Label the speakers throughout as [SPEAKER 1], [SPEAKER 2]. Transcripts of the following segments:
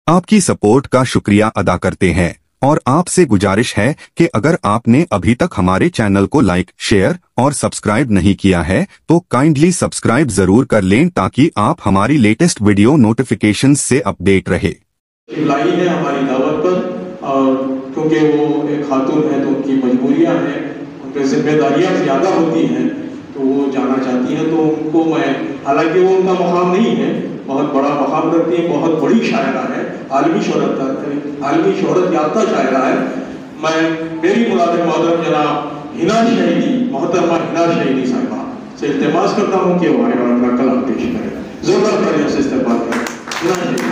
[SPEAKER 1] आपकी सपोर्ट का शुक्रिया अदा करते हैं और आपसे गुजारिश है कि अगर आपने अभी तक हमारे चैनल को लाइक, शेयर और सब्सक्राइब नहीं किया है तो काइंडली सब्सक्राइब जरूर कर लें ताकि आप हमारी लेटेस्ट वीडियो नोटिफिकेशन से अपडेट रहे।
[SPEAKER 2] लाई है हमारी दावत पर, और क्योंकि वो एक खातून है तो उनकी मजबूरियां हैं, उनकी जिम्मेदारियां ज़्यादा होती हैं तो वो जाना चाहती हैं। तो उनको मैं, हालांकि वो उनका मकाम नहीं है, बहुत बड़ा मकाम रखती है, बहुत बड़ी शायरा है, आलमी शोहरत याफ्ता शायरा है। मेरी मुराद मोहतरम जनाब हिना शहीदी, मोहतरमा हिना शहीदी साहिबा से इल्तिमास करता हूँ कि वो आए और अपना कलाम पेश करें। जोरदार तालियों से इस्तेमाल करें। हिना शहीदी।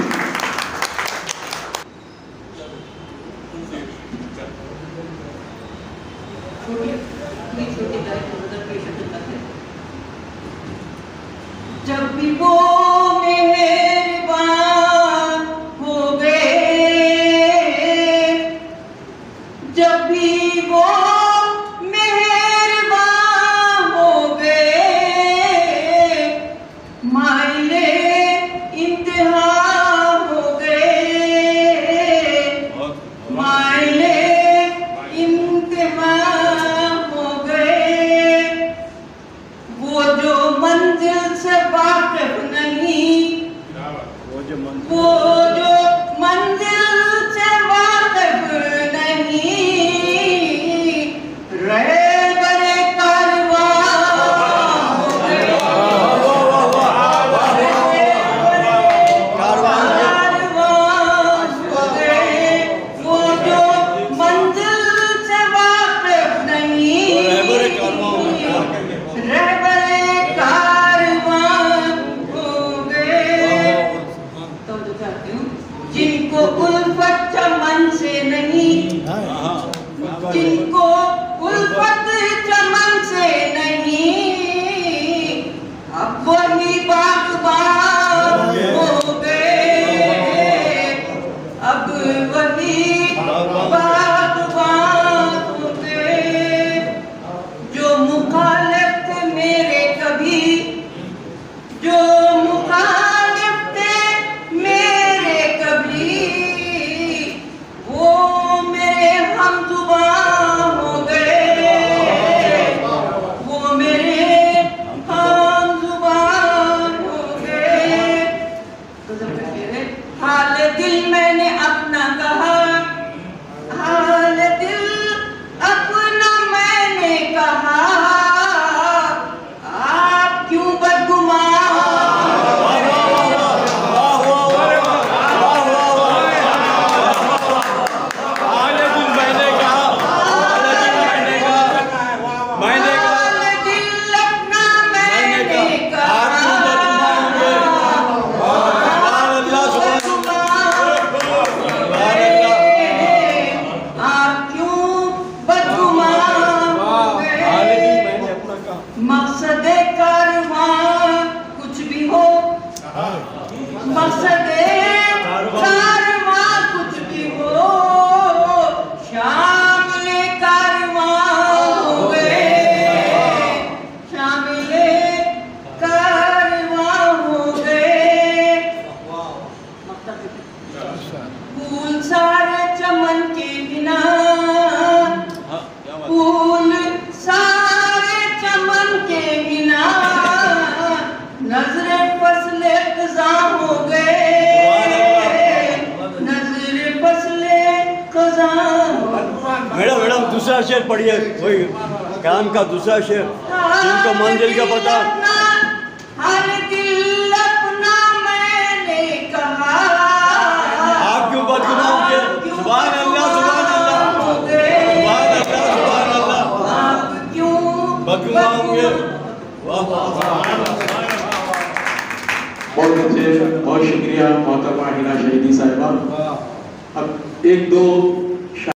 [SPEAKER 3] जब भी वो मेहरबान हो गए, जब भी वो मेहरबान हो गए, माइले इंतहा हो गए, माइले इंतहा हो गए। वो जो मंजिल से वाकिफ नहीं, वो जो मंजिल से वाकिफ नहीं, रहे बड़े कारवां हो गए, वो जो मंजिल से वाकिफ नहीं, जिनको उल्फत चमन से नहीं, जिनको उल्फत चमन से नहीं, अब वही बागबान हो गए, अब वही बागबान हो गए। जो मुखालिफ थे मेरे कभी, जो हाल दिल मैंने अपना कहा, हाल दिल अपना मैंने कहा, आप क्यों बदगुमान, हाल दिल अपना मैंने कहा, मकसद कारवां कुछ भी हो, मकसद कारवां कुछ भी हो, शामिल कारवां हो गए, शामिल कारवां हो गए। फूल सारे चमन के बिना, फूल सारे चमन के बिना, नजरे फसले खज़ा हो गए, नजरे फसले खज़ा हो गए।
[SPEAKER 4] मैडम दूसरा शेर पढ़िए, वही काम का दूसरा शेर, जिनको मंजिल का पता।
[SPEAKER 3] हाल दिल अपना मैंने कहा,
[SPEAKER 4] आप क्यों बदगुमान होंगे? सुभान अल्लाह, सुभान अल्लाह, सुभान अल्लाह, सुभान अल्लाह।
[SPEAKER 3] आप क्यों
[SPEAKER 4] बदगुमान होंगे?
[SPEAKER 2] बहुत अच्छे, बहुत शुक्रिया मोहतरमा हिना शहीदी साहिबा। अब एक दो